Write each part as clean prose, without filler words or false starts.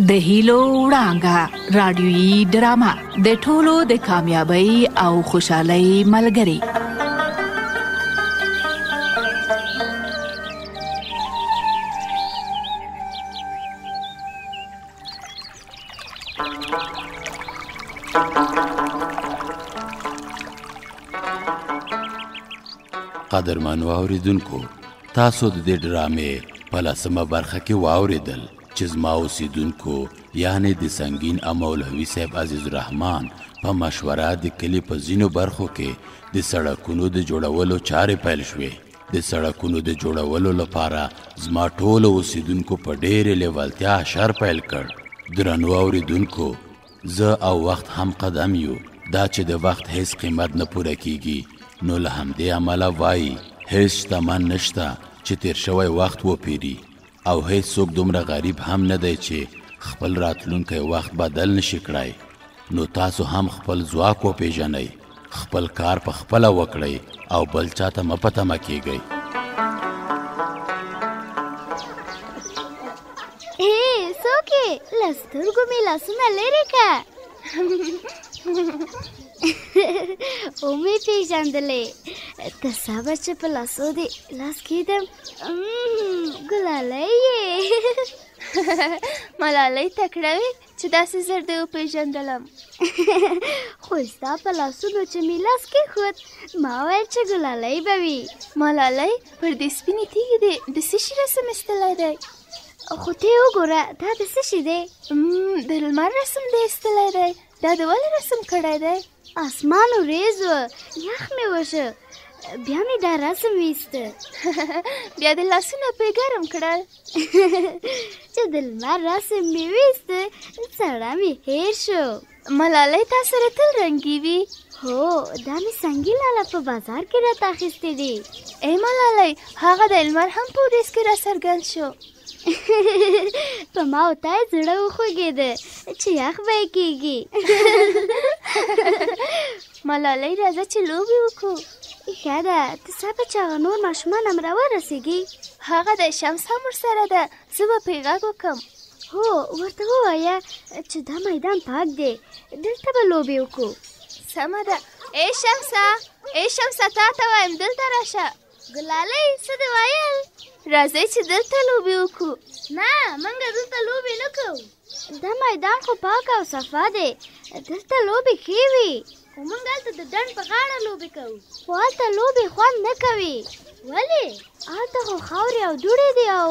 د هیلو وړانګه رادیويي ډرامه د ټولو د کامیابی او خوشحالۍ ملګری. قدرمنو اوریدونکو، تاسو د دې ډرامې په لسمه برخه کې واوریدل چې زما اوسیدونکو یعنی د سنگین مولوي صاحب عزیز الرحمن په مشوره د کلي په ځینو برخو کې د سړکونو د جوړولو چارې پیل شوې. د سړکونو د جوړولو لپاره زما ټولو اوسیدونکو په ډېرې لیوالتیا اشر پیل کړ. درنو اوریدونکو، زه او وخت هم قدم یو. دا چې د وخت هیڅ قیمت نه پوره کیږي، نو له همدې امله وایي هیڅ شتمن نشته چې تیر شوی وخت وپیري، او هیڅ څوک دومره غریب هم نه دی چې خپل راتلونکی وخت بدل نشي کړای. نو تاسو هم خپل ځواک وپیژنئ، خپل کار په خپله وکړئ او بل چاته مه په تمه کیږئ. څوک یې؟ له سترګو مې لاسونه لرې که ومې پېژندلې. ته صبر چې په لاسو دې لاس کېدم. ګلالۍ یې؟ ملالۍ تکړه وې چې داسې زر دې وپېژندلم. خو ستا په لاسونو چې مې لاس کېښود، ما ویل چې ګلالۍ به وي. ملالۍ پر دې سپینې تیږې دې د څه شي رسم ایستلی دی؟ خو ته یې وګوره، دا د څه شي دی؟ د لمر رسم دې ایستلی دی. دا د ولې رسم کړی دی؟ اسمان وریځ و، یخ مې وشه، بیا مې دا رسم ویسته. بیا د لاسونه پرې ګرم کړل. چې د لمر رسم مې ویسته، سړه مې هیر شو. ملالۍ تا سره تل رنګي وي؟ هو، دا مې سنګي لاله په بازار کې راته اخیستې دي. ای ملالۍ، هغه د لمر هم په وریځ کې راڅرګند شو. په ما او تا یې زړه وخوږېده چې یخ به یې کېږي. ملالۍ راځه چې لوبې وکړو. ښه ده، ته صبر چې هغه نور ماشومان هم راورسېږي. هغه د شمس هم ورسره ده، زه به پرې غږ وکړم. هو، ورته ووایه چې دا میدان پاک دی، دلته به لوبې وکړو. سمه ده. ای شمسه، تا ته وایم دلته راشه. ګلالۍ، څه دې ویل؟ راځئ چې دلته لوبې وکړو. نه، موږ دلته لوبې نه کوو. دا میدان خو پاک او صفا دی، دلته لوبې ښې وي. خو موږ هلته د ډنډ په غاړه لوبې کوو. خو هلته لوبې خوند نه کوي. ولې؟ هلته خو خاورې او دوړې دي. او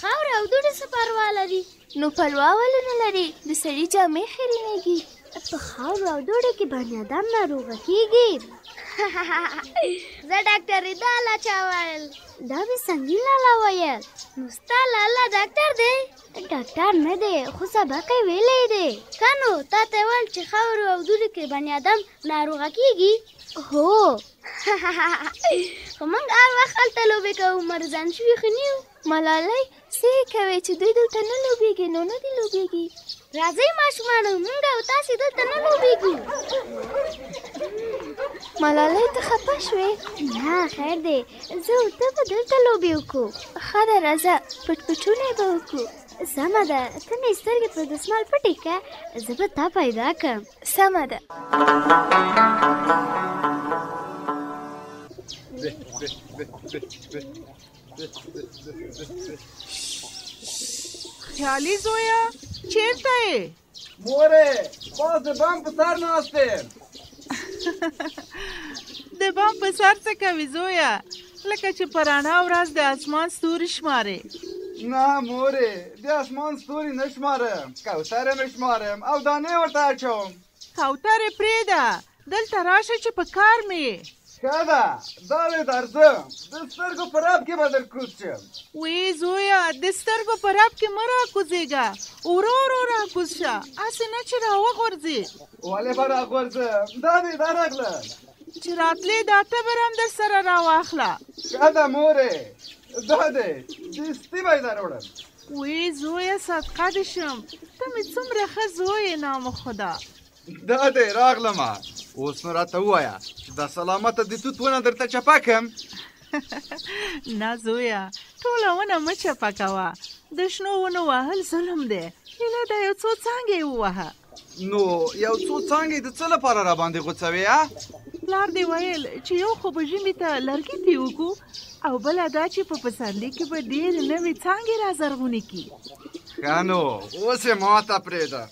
خاورې او دوړې څه پروا لري؟ نو پروا ولې نه لري؟ د سړي جامې خیرنېږي. په خاورو او دوړو کې بني ادم ناروغه کېږي. زه ډاکټر رضا الله چا ویل؟ دا مې سنګین لاله ویل. نو ستا لاله ډاکټر دی؟ ډاکټر نه دی، خو سبق یې ویلی دی. که نو تا ته ویل چې خاورو او دوړو کې بني ادم ناروغه کېږي؟ هو. خو موږ هر وخت هلته لوبې کوو، مرزان شوي خو نه یو. ملالۍ، څه یې کوې چې دوی دلته نه لوبېږي؟ نو نه دي لوبېږي. راځئ ماشومانو، موږ او تاسې دلته نه لوبېږو. ملالۍ، ته خفه شوې؟ نه، خیر دی، زه او ته به دلته لوبې وکړو. ښه ده، راځه، پټپټونه به وکړو. سمه ده، ته مې سترګې په دسمال پټې کړه، زه به تا پیدا کړم. سمه ده. خیالي زویه، چیرته یې؟ مورې، باز د بام په سر ناست یم. د بام په سر څه کوي زویه؟ لکه چې په رڼا ورځ د اسمان ستوري شمارې. نه مورې، د اسمان ستوري نه شمارم، کوترې مې شمارم او دانې ورته اچوم. کوترې پرېږده، دلته راشه چې په کار مې یې. ښه ده، دا دی درځم، د سترګو په رب کې به در کوز شم. وی زویه، د سترګو په رب کې مه راکوزېږه، ورو ورو راکوز شه، هسې نه چې راوغورځې. ولې به راغورځم؟ دا دی دا راغلم. چې راتلې دا تبر هم در سره راواخله. ښه ده مورې، دا دی دستي به یې در وړم. وی زویه، صدقه دې شم، ته مې څومره ښه زوی یې نام خدا. دا دی راغلمه، اوس نو راته ووایه چې دا سلامته د توت ونه درته چپه کړم. نه زویه، ټوله ونه مه چپه کوه، د شنو ونو وهل ظلم دی، شیله دا یو څو څانګې ووهه. نو یو څو څانګې د څه لپاره را باندې غوڅوې پلار دې ویل چې یو خو به ژمي ته لرګي پې وکړو او بله دا چې په پسرلي کې به ډېرې نوې څانګې را زرغونې کړي. ښه نو اوس یې ماته پرېږده.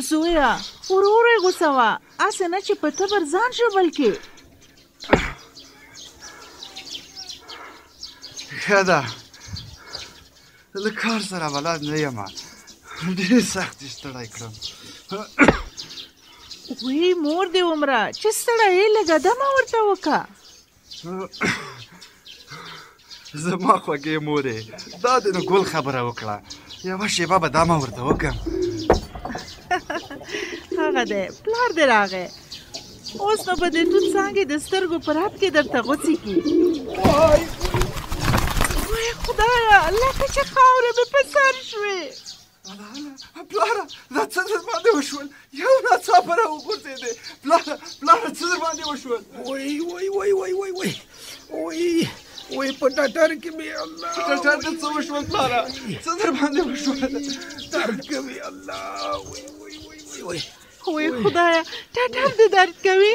زویه ورور یې غوڅوه، هسې نه چې په تبر ځان ژوبل کې. ښه ده، له کار سره بلد نه یم، ډېر سخت یې ستړی کړم. وی مور دې عمره چې ستړی یې لږه دمه ورته وکړه. زما خوږې مورې، دا دې نو ګل خبره وکړه، یوه شېبه به دمه ورته وکړم. هغه دی پلار دې راغی، اوس نو به د توت څانګې د سترګو په رپ کې درته غوڅې کړي. وای خدایه، لکه چې خاورې مې په سر شوې. پلاره دا څه در باندې وشول؟ یو ناڅاپه راوغورځېدې. پلاره څه در باندې وشول؟ وای په ټټر کې مې الله. په ټټر دې څه وشول پلاره؟ څه در باندې وشول؟ درد کوي الله. وای خدایه، ټټر دې درد کوي؟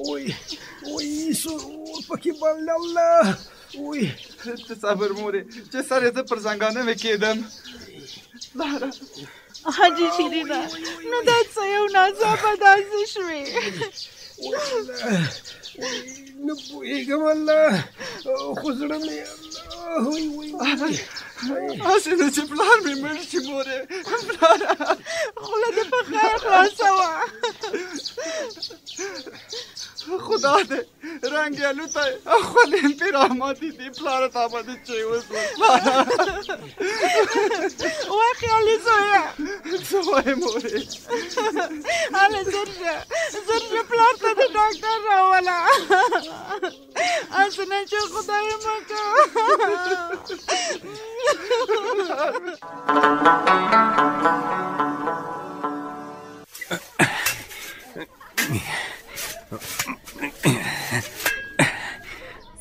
وای سرور پکې بند الله. وای ته صبر مورې، چې سر یې زه پر زنګانه مې کېدم. پلاره حاجي شیرینه، نو دا څه یو ناڅاپه داسې شوې؟ نه پوهېږم الله، خو زړه مې الله. هسې نه چې پلار مې مړ شي مورې. پلاره خوله دې په خیر خلاصه وه. خدا دې رنګ یې الوتی او خولې مې پرې راماتې دي. پلاره تا باندې چې وسول. وای خیالي زویه، څه وایې مورې؟ هله زر شه پلار ته د ډاکټر راوله، هسې نه چې خدای مه کوه.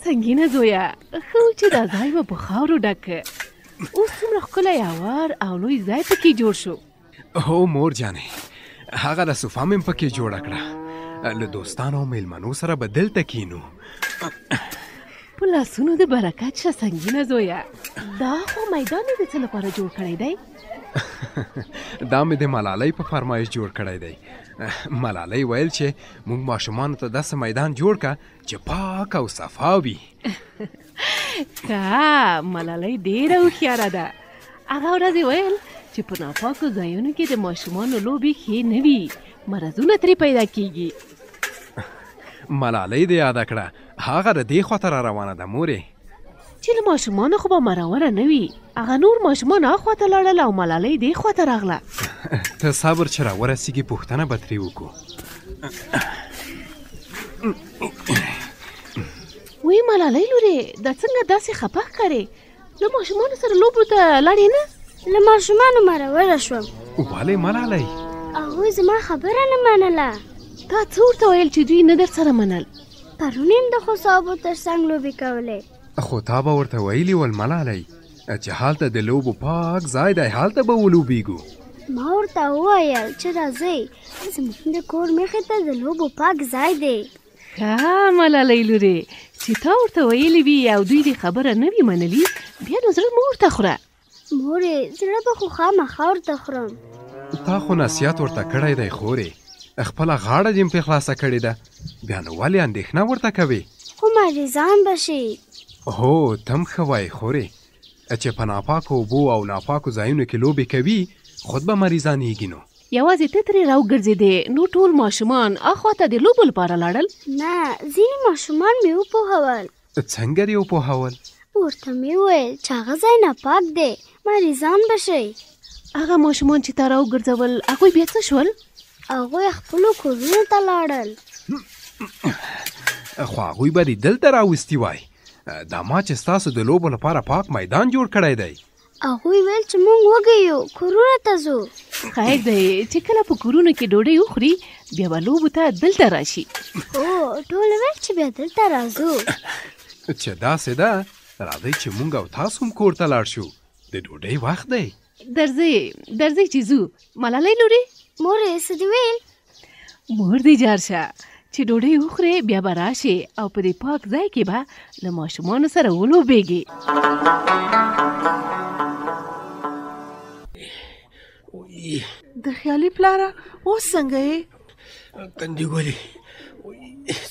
څنګه زویا، خو چې دا ځای به په خاورو ډک، اوس څومره ښکلی هوار او لوی ځای پکې جوړ شو. هو مور جانې، هغه د صوفا مې پکې جوړه کړه، له دوستانو او میلمنو سره به دلته کینو. په لاسونو د برکت شه سنګینه زویا. دا خو میدان یې د څه لپاره جوړ کړی دی؟ دا مې د ملالۍ په فرمایش جوړ کړی دی. ملالۍ ویل چې موږ ماشومانو ته داسې میدان جوړ کړه چې پاک او صفا وي. که ملالۍ ډېره هوښیاره ده. هغه ورځ ویل چې په ناپاکو ځایونو کې د ماشومانو لوبې ښې نه وي، مرضونه ترې پیدا کېږي. ملالۍ دې یاده کړه، هغه د دې خواته را روانه ده مورې. چې له ماشومانو خو به مرور نه وي، هغه نور ماشومان هاخواته لاړل او ملالۍ دې خواته راغله. ته صبر چې راورسېږي پوښتنه به ترې وکړو. وی ملالۍ لورې، دا څنګه داسې خپه ښکارې؟ له ماشومانو سره لوبو ته لاړې نه؟ له ماشومانو مروره شوم. ولې ملالۍ؟ هغوی زما خبره نه منله. تا څه ورته ویل چې دوی نه در سره منل؟ پرون یې د خوسابو تر څنګ لوبې کولې. خو تا به ورته ویلي ول ملالۍ چې هلته د لوبو پاک ځای دی، هلته به ولوبېږو. ما ورته وویل چې راځئ، زموږ د کور مخې ته د لوبو پاک ځای دی. ښه ملالۍ لورې، چې تا ورته ویلي وي او دوی دې خبره نه وي منلي، بیا نو زړه مه ورته خوره. مورې، زړه به خو خامخا ورته خورم. تا خو نصیحت ورته کړی دی خورې، خپله غاړه دې پرې خلاصه کړې ده، بیا نو ولې اندېښنه ورته کوې؟ خو مریضان به شي. هو تم ښه وایې خورې، چې په ناپاکو اوبو او ناپاکو ځایونو کې لوبې کوي، خود به مریضانېږي. نو یوازې ته ترې راوګرځېدې، نو ټول ماشومان اخواته د لوبو لپاره لاړل؟ نه، ځینې ماشومان مې وپوهول. څنګه دې وپوهول؟ ورته مې وویل چې هغه ځای ناپاک دی، مریضان به شئ. هغه ماشومان چې تا راوګرځول، هغوی بیا څه شول؟ هغوی خپلو کورونو ته لاړل. خو هغوی به دې دلته راوستي وای. دا ما چې ستاسو د لوبو لپاره پاک میدان جوړ کړی دی. هغوی ویل چې موږ وږي یو کورونو ته ځو. خیر دی چې کله په کورونو کې ډوډۍ وخوري بیا به لوبو ته دلته راشي. هو ټول ویل چې بیا دلته راځو. چې داسې ده راځئ چې موږ او تاسو هم کور ته لاړ شو. د ډوډۍ وخت دی. درځئ چې ځو. ملالۍ لورې مورې څه دې ویل؟ مور دې جار شه چې ډوډۍ وخورې بیا به راشې او په دې پاک ځای کې به له ماشومانو سره ولوبېږې. د خیالي پلاره اوس څنګه یې؟ کندې ګلې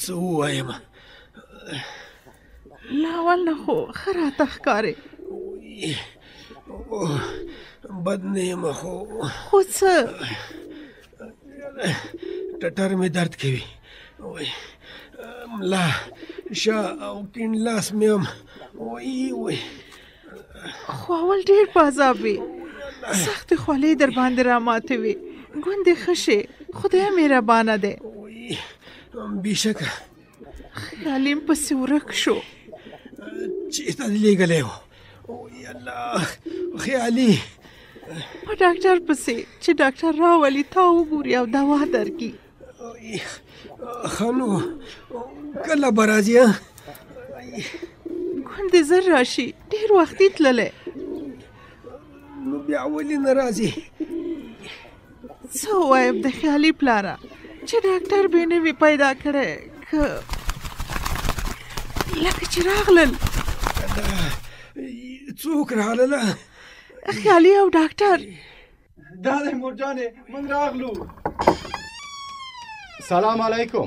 څه ووایم؟ له اول نه خو ښه راته ښکارې. بد نه یم خو څه؟ ټټر مې درد کوي. ملا شا او کیڼ لاس مې هم خو اول ډېر په عذاب وې. سختې خولې در باندې راماتې وې. ګوندې ښه شې. خدای مهربانه دی. بېشکه خیالي م پسې ورک شو. چېرته دې لېږلی و؟ الله خیالي په ډاکټر پسې چې ډاکټر راولي تا وګوري او دوا درکړي. ښه نو کله به راځي؟ ګوندې زر راشي. ډېر وختي تللی. نو بیا ولې نه راځي؟ څه ووایم د خیالي پلاره چې ډاکټر به نه وي پیدا کړی که لکه چې راغلل. څوک راغلله؟ خیالي او ډاکټر. دا دی مورجانې موږ راغلو. سلام علیکم.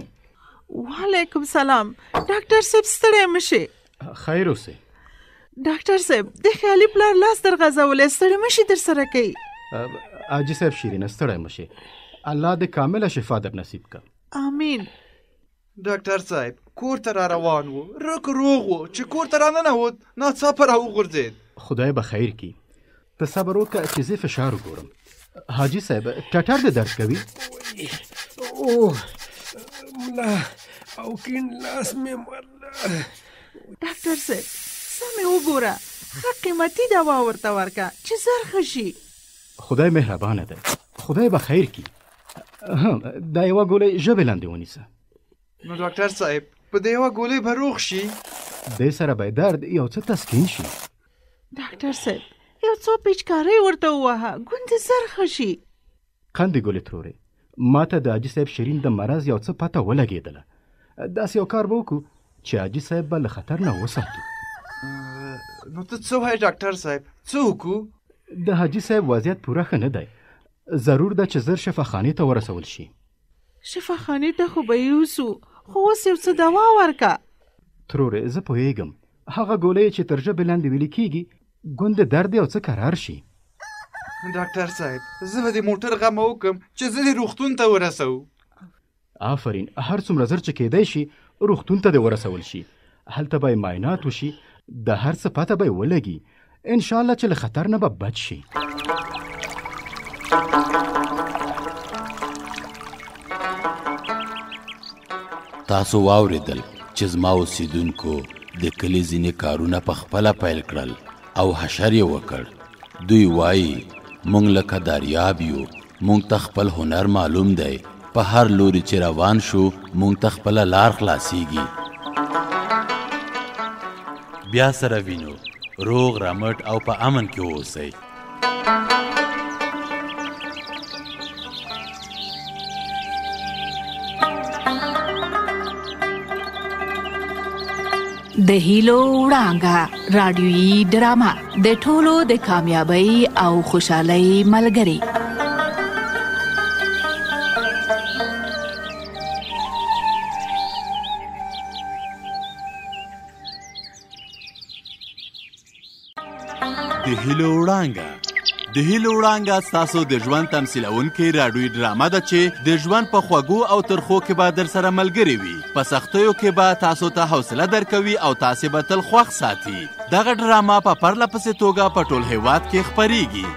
وعلیکم سلام. ډاکټر صاحب ستړی مه شئ. خیر اوسئ. ډاکټر صاحب د خیالي پلار لاس در غځولی ستړی مه شي در سره کوي. حاجي صاحب شیرینه ستړی مه شئ. الله دې کامله شفا در نصیب کړه. آمین. ډاکټر صاحب کور ته را روان و. رک روغ و چې کور ته را ننوت ناڅاپه را وغورځېد. خدای به خیر کړي. ته صبر وکړه چې زه فشار وګورم. حاجي صاحب ټټر دې درد کوي؟ ملا او کیڼ لاس مې ډاکټر صاحب سمې وګوره. ښه قیمتي دوا ورته ورکړه چې زر ښه شي. خدای مهربانه دی. خدای به خیر کړي. دا یوه ګولۍ ژبې لاندې ونیسه. نو ډاکټر صاحب په دې یوه ګولۍ به روغ شي؟ دې سره به درد یو څه تسکین شي. ډاکټر صاحب یو څو پیچکارۍ ورته ووهه ګوندې زر ښه شي. قندې ګلې ترورې ما ته د حاجي صاحب شیرین د مرض یو څه پته ولګېدله. داسې یو کار به وکړو چې حاجي صاحب به له خطر نه وساتو. نو ته څه وایې ډاکټر صاحب څه وکړو؟ د حاجي صاحب وضعیت پوره ښه نه دی. ضرور ده چې زر شفاخانې ته ورسول شي. شفاخانې ته خو به یوسو خو اوس یو څه دوا ورکه. ترورې زه پوهېږم هغه ګولۍ چې تر ژبې لاندې ویلې کېږي ګوندې درد یو څه کرار شي. ډاکټر صاحب زه به د موټر غمه وکړم چې زه دې روغتون ته ورسوو. آفرین. هر څومره زر چې کېدی شي روغتون ته دې ورسول شي. هلته به یې معاینات وشي. د هر څه پته به یې ولګي. انشاءالله چې له خطر نه به بچ شي. تاسو واوریدل چې زما اوسیدونکو د کلي ځینې کارونه په خپله پیل کړل او حشر یې وکړ. دوی وایي مونږ لکه دریاب یو. مونږ ته خپل هنر معلوم دی. په هر لوري چې روان شو مونږ ته خپله لار خلاصیږي. بیا سره وینو. روغ رمټ او په امن کې اوسئ. د هیلو وړانګه رادیویي ډرامه د ټولو د کامیابی او خوشحالۍ ملګری. د هیلو وړانګه. د هیلو وړانګه ستاسو د ژوند تمثیلونکې راډیویي ډرامه ده چې د ژوند په خوږو او ترخو کې به در سره ملګرې وي. په سختیو کې به تاسو ته حوصله درکوي او تاسې به تل خوښ ساتي. دغه ډرامه په پرله پسې توګه په ټول هیواد کې خپریږي.